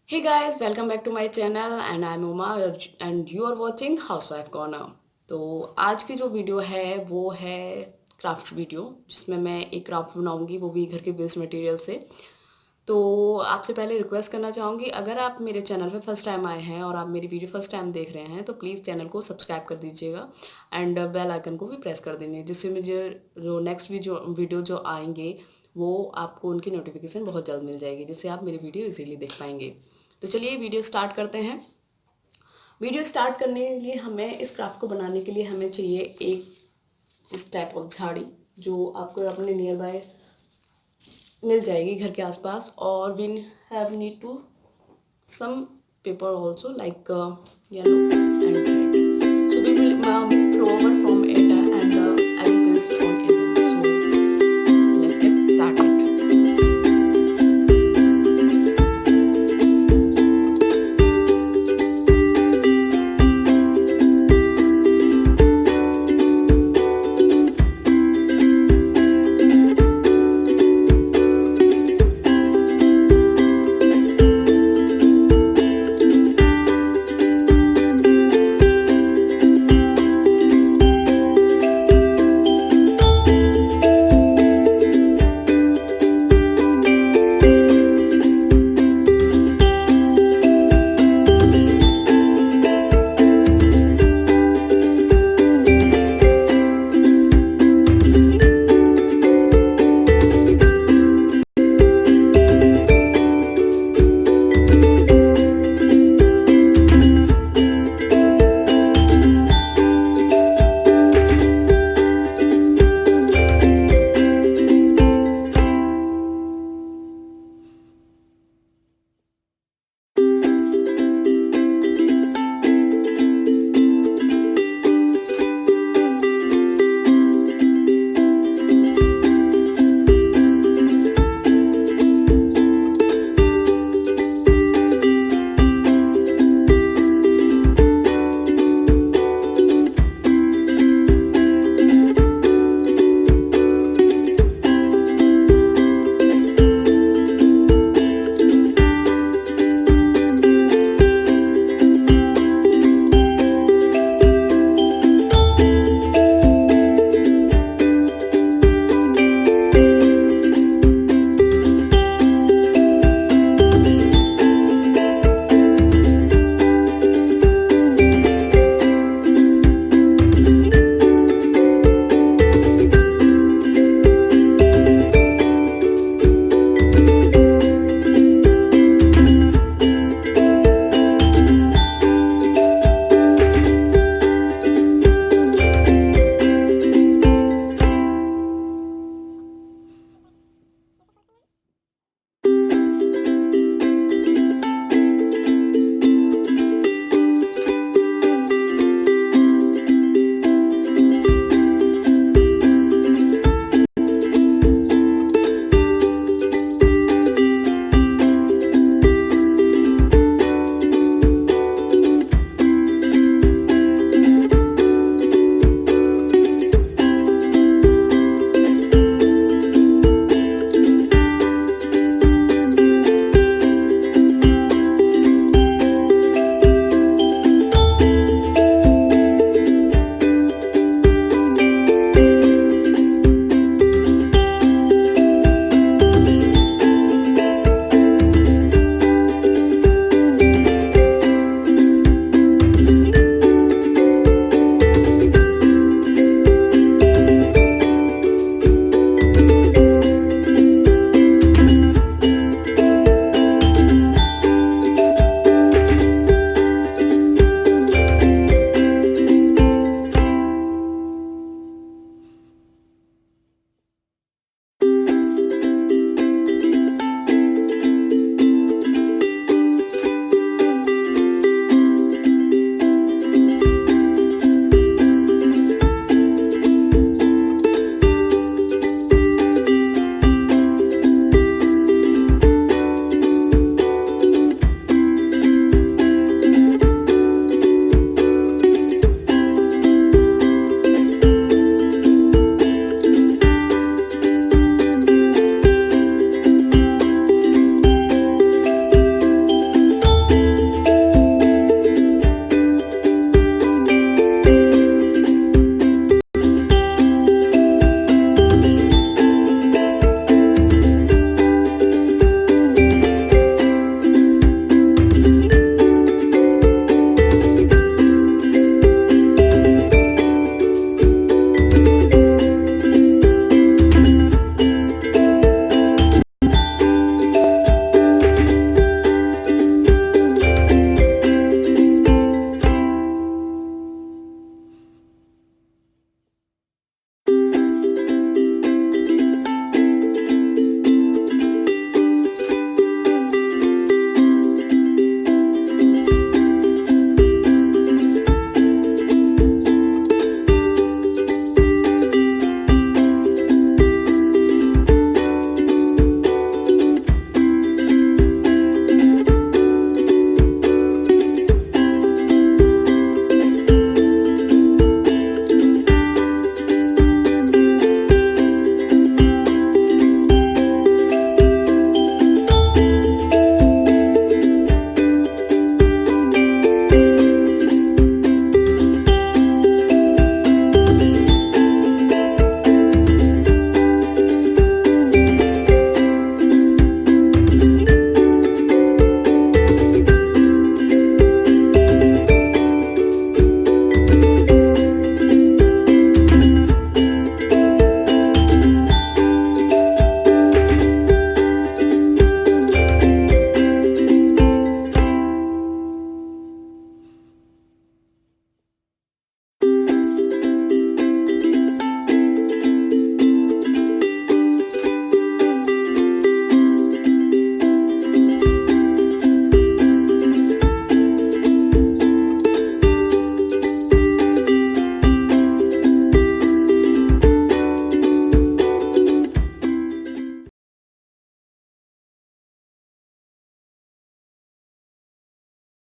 Hey guys, welcome back to my channel and I'm Uma and you are watching Housewife Corner। तो आज की जो वीडियो है वो है क्राफ्ट वीडियो, जिसमें मैं एक क्राफ्ट बनाऊंगी, वो भी घर के वेस्ट मटेरियल से। तो आपसे पहले रिक्वेस्ट करना चाहूँगी, अगर आप मेरे चैनल पे फर्स्ट टाइम आए हैं और आप मेरी वीडियो फर्स्ट टाइम देख रहे हैं तो प्लीज़ चैनल को सब्सक्राइब कर दीजिएगा एंड बेल आइकन को भी प्रेस कर देंगे, जिससे मुझे जो नेक्स्ट वीडियो जो आएंगे वो आपको उनकी नोटिफिकेशन बहुत जल्द मिल जाएगी, जिससे आप मेरी वीडियो इजीली देख पाएंगे। तो चलिए वीडियो स्टार्ट करते हैं। वीडियो स्टार्ट करने के लिए हमें इस क्राफ्ट को बनाने के लिए हमें चाहिए एक इस टाइप ऑफ झाड़ी, जो आपको अपने नियर बाय मिल जाएगी घर के आसपास। और we have need to some paper also like yellow and green।